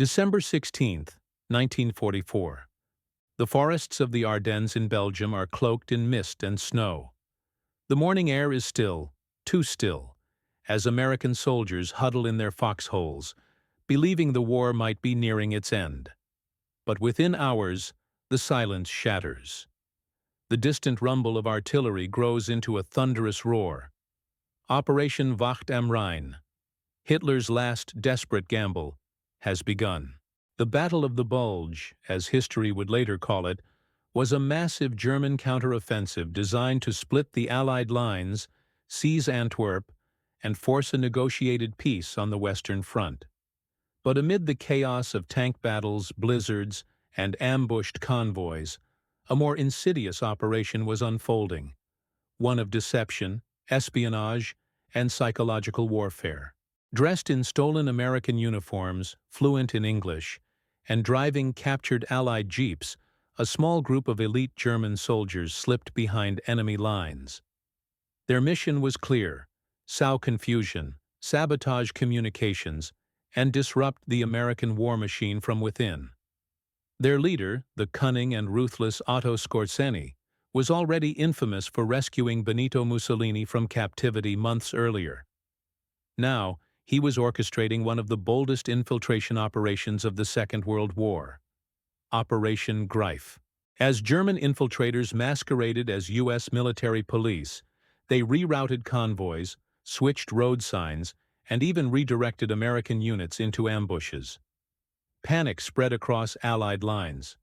December 16, 1944. The forests of the Ardennes in Belgium are cloaked in mist and snow. The morning air is still, too still, as American soldiers huddle in their foxholes, believing the war might be nearing its end. But within hours, the silence shatters. The distant rumble of artillery grows into a thunderous roar. Operation Wacht am Rhein, Hitler's last desperate gamble, has begun. The Battle of the Bulge, as history would later call it, was a massive German counteroffensive designed to split the Allied lines, seize Antwerp, and force a negotiated peace on the Western Front. But amid the chaos of tank battles, blizzards, and ambushed convoys, a more insidious operation was unfolding, one of deception, espionage, and psychological warfare. Dressed in stolen American uniforms, fluent in English, and driving captured Allied jeeps, a small group of elite German soldiers slipped behind enemy lines. Their mission was clear: sow confusion, sabotage communications, and disrupt the American war machine from within. Their leader, the cunning and ruthless Otto Skorzeny, was already infamous for rescuing Benito Mussolini from captivity months earlier. Now, he was orchestrating one of the boldest infiltration operations of the Second World War, Operation Greif. As German infiltrators masqueraded as U.S. military police, they rerouted convoys, switched road signs, and even redirected American units into ambushes. Panic spread across Allied lines.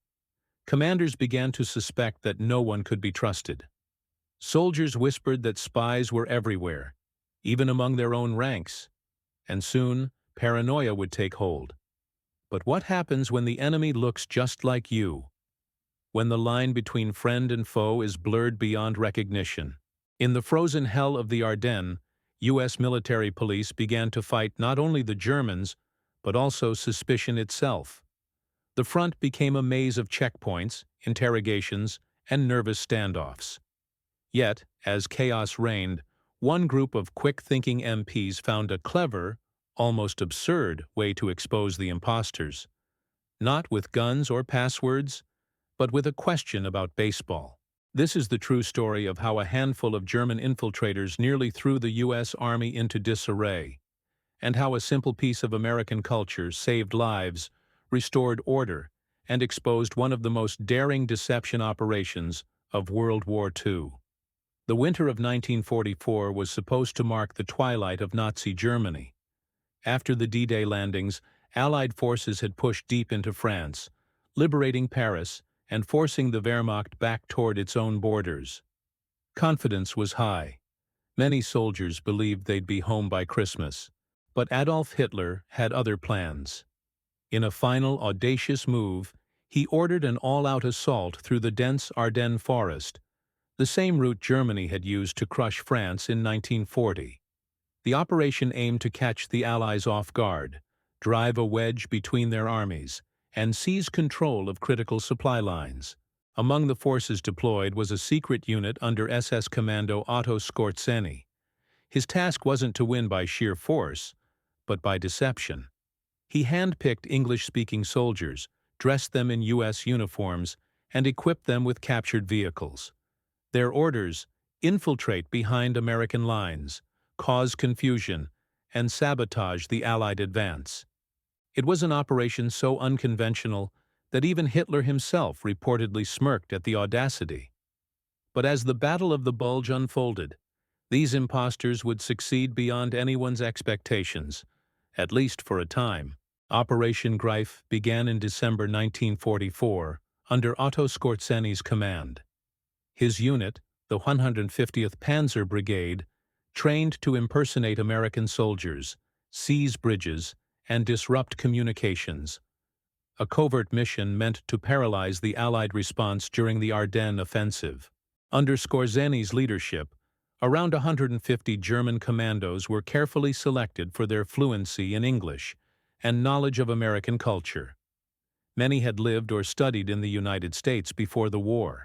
Commanders began to suspect that no one could be trusted. Soldiers whispered that spies were everywhere, even among their own ranks. And soon, paranoia would take hold. But what happens when the enemy looks just like you? When the line between friend and foe is blurred beyond recognition? In the frozen hell of the Ardennes, U.S. military police began to fight not only the Germans, but also suspicion itself. The front became a maze of checkpoints, interrogations, and nervous standoffs. Yet, as chaos reigned, one group of quick-thinking MPs found a clever, almost absurd way to expose the imposters. Not with guns or passwords, but with a question about baseball. This is the true story of how a handful of German infiltrators nearly threw the U.S. Army into disarray, and how a simple piece of American culture saved lives, restored order, and exposed one of the most daring deception operations of World War II. The winter of 1944 was supposed to mark the twilight of Nazi Germany. After the D-Day landings, Allied forces had pushed deep into France, liberating Paris and forcing the Wehrmacht back toward its own borders. Confidence was high. Many soldiers believed they'd be home by Christmas. But Adolf Hitler had other plans. In a final, audacious move, he ordered an all-out assault through the dense Ardennes forest, the same route Germany had used to crush France in 1940. The operation aimed to catch the Allies off guard, drive a wedge between their armies, and seize control of critical supply lines. Among the forces deployed was a secret unit under SS Commando Otto Skorzeny. His task wasn't to win by sheer force, but by deception. He handpicked English-speaking soldiers, dressed them in U.S. uniforms, and equipped them with captured vehicles. Their orders: infiltrate behind American lines, cause confusion, and sabotage the Allied advance. It was an operation so unconventional that even Hitler himself reportedly smirked at the audacity. But as the Battle of the Bulge unfolded, these imposters would succeed beyond anyone's expectations, at least for a time. Operation Greif began in December 1944 under Otto Skorzeny's command. His unit, the 150th Panzer Brigade, trained to impersonate American soldiers, seize bridges, and disrupt communications. A covert mission meant to paralyze the Allied response during the Ardennes offensive. Under Skorzeny's leadership, around 150 German commandos were carefully selected for their fluency in English and knowledge of American culture. Many had lived or studied in the United States before the war.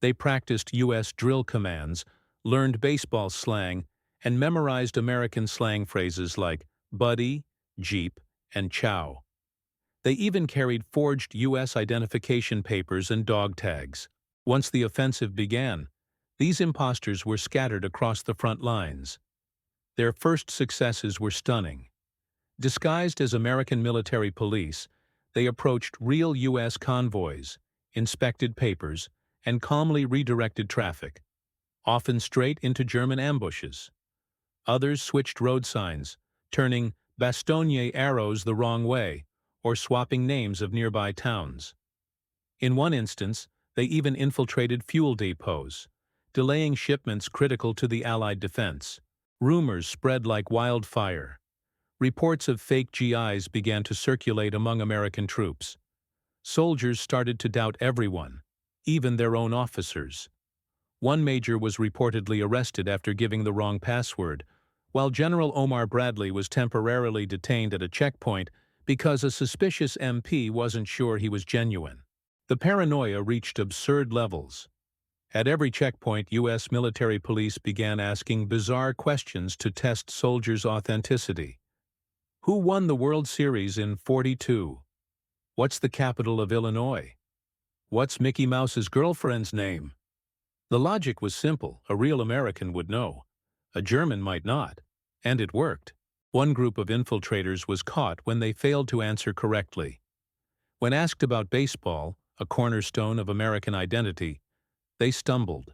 They practiced U.S. drill commands, learned baseball slang, and memorized American slang phrases like buddy, jeep, and chow. They even carried forged U.S. identification papers and dog tags. Once the offensive began, these imposters were scattered across the front lines. Their first successes were stunning. Disguised as American military police, they approached real U.S. convoys, inspected papers, and calmly redirected traffic, often straight into German ambushes. Others switched road signs, turning bastonnier arrows the wrong way, or swapping names of nearby towns. In one instance, they even infiltrated fuel depots, delaying shipments critical to the Allied defense. Rumors spread like wildfire. Reports of fake GIs began to circulate among American troops. Soldiers started to doubt everyone, even their own officers. One major was reportedly arrested after giving the wrong password, while General Omar Bradley was temporarily detained at a checkpoint because a suspicious MP wasn't sure he was genuine. The paranoia reached absurd levels. At every checkpoint, U.S. military police began asking bizarre questions to test soldiers' authenticity. Who won the World Series in '42? What's the capital of Illinois? What's Mickey Mouse's girlfriend's name? The logic was simple. A real American would know. A German might not. And it worked. One group of infiltrators was caught when they failed to answer correctly. When asked about baseball, a cornerstone of American identity, they stumbled.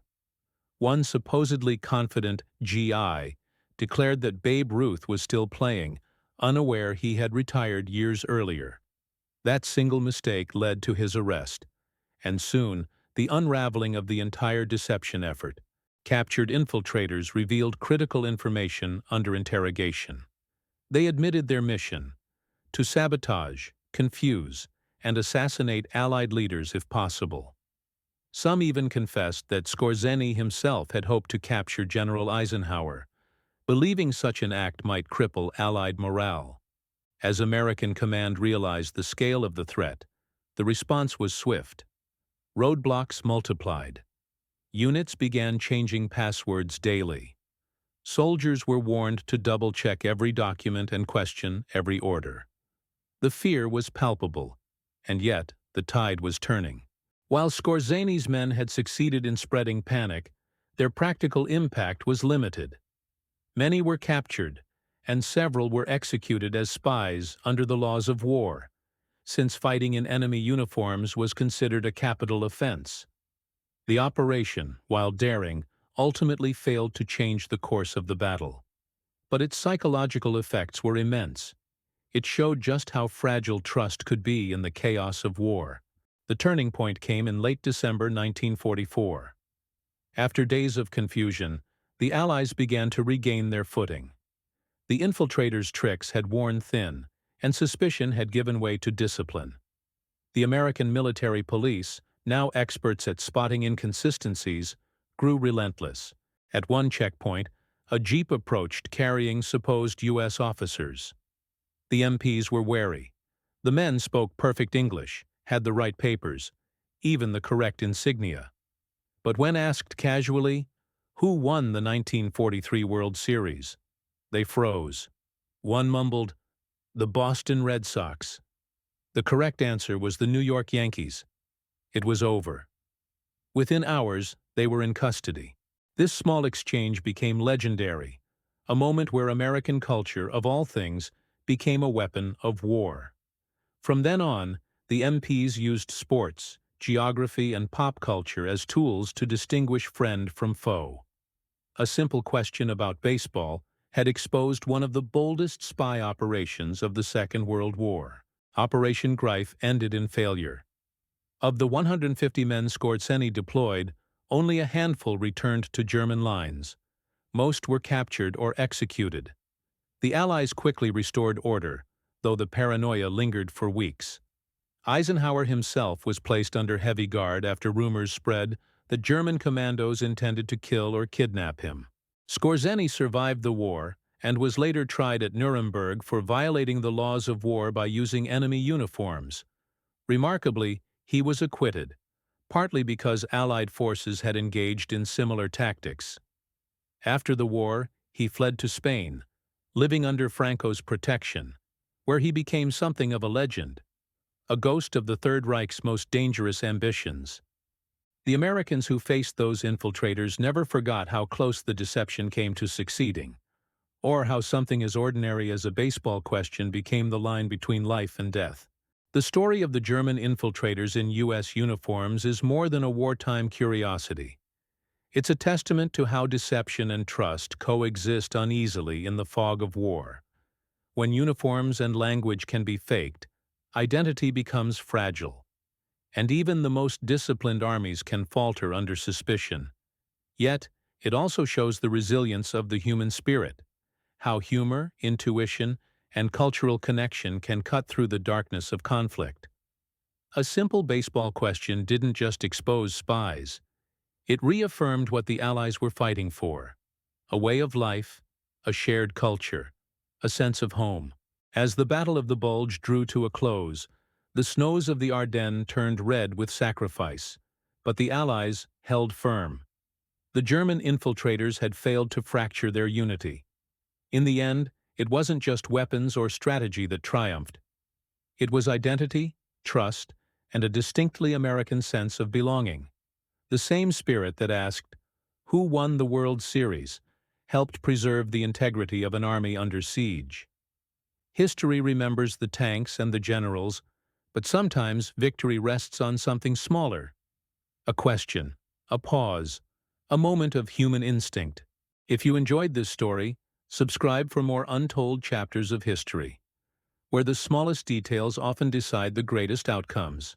One supposedly confident GI declared that Babe Ruth was still playing, unaware he had retired years earlier. That single mistake led to his arrest, and soon the unraveling of the entire deception effort. Captured infiltrators revealed critical information under interrogation. They admitted their mission: to sabotage, confuse, and assassinate Allied leaders if possible. Some even confessed that Skorzeny himself had hoped to capture General Eisenhower, believing such an act might cripple Allied morale. As American command realized the scale of the threat, the response was swift. Roadblocks multiplied. Units began changing passwords daily. Soldiers were warned to double-check every document and question every order. The fear was palpable, and yet the tide was turning. While Skorzeny's men had succeeded in spreading panic, their practical impact was limited. Many were captured, and several were executed as spies under the laws of war, since fighting in enemy uniforms was considered a capital offense. The operation, while daring, ultimately failed to change the course of the battle. But its psychological effects were immense. It showed just how fragile trust could be in the chaos of war. The turning point came in late December 1944. After days of confusion, the Allies began to regain their footing. The infiltrators' tricks had worn thin, and suspicion had given way to discipline. The American military police, now experts at spotting inconsistencies, grew relentless. At one checkpoint, a jeep approached carrying supposed U.S. officers. The MPs were wary. The men spoke perfect English, had the right papers, even the correct insignia. But when asked casually, who won the 1943 World Series, they froze. One mumbled, "The Boston Red Sox." The correct answer was the New York Yankees. It was over. Within hours, they were in custody. This small exchange became legendary, a moment where American culture, of all things, became a weapon of war. From then on, the MPs used sports, geography, and pop culture as tools to distinguish friend from foe. A simple question about baseball had exposed one of the boldest spy operations of the Second World War. Operation Greif ended in failure. Of the 150 men Skorzeny deployed, only a handful returned to German lines. Most were captured or executed. The Allies quickly restored order, though the paranoia lingered for weeks. Eisenhower himself was placed under heavy guard after rumors spread that German commandos intended to kill or kidnap him. Skorzeny survived the war and was later tried at Nuremberg for violating the laws of war by using enemy uniforms. Remarkably, he was acquitted, partly because Allied forces had engaged in similar tactics. After the war, he fled to Spain, living under Franco's protection, where he became something of a legend. a ghost of the Third Reich's most dangerous ambitions. The Americans who faced those infiltrators never forgot how close the deception came to succeeding, or how something as ordinary as a baseball question became the line between life and death. The story of the German infiltrators in U.S. uniforms is more than a wartime curiosity. It's a testament to how deception and trust coexist uneasily in the fog of war. When uniforms and language can be faked, identity becomes fragile. And even the most disciplined armies can falter under suspicion. Yet, it also shows the resilience of the human spirit, how humor, intuition, and cultural connection can cut through the darkness of conflict. A simple baseball question didn't just expose spies. It reaffirmed what the Allies were fighting for: a way of life, a shared culture, a sense of home. As the Battle of the Bulge drew to a close, the snows of the Ardennes turned red with sacrifice, but the Allies held firm. The German infiltrators had failed to fracture their unity. In the end, it wasn't just weapons or strategy that triumphed. It was identity, trust, and a distinctly American sense of belonging. The same spirit that asked, "Who won the World Series?" helped preserve the integrity of an army under siege. History remembers the tanks and the generals, but sometimes victory rests on something smaller. A question, a pause, a moment of human instinct. If you enjoyed this story, subscribe for more untold chapters of history, where the smallest details often decide the greatest outcomes.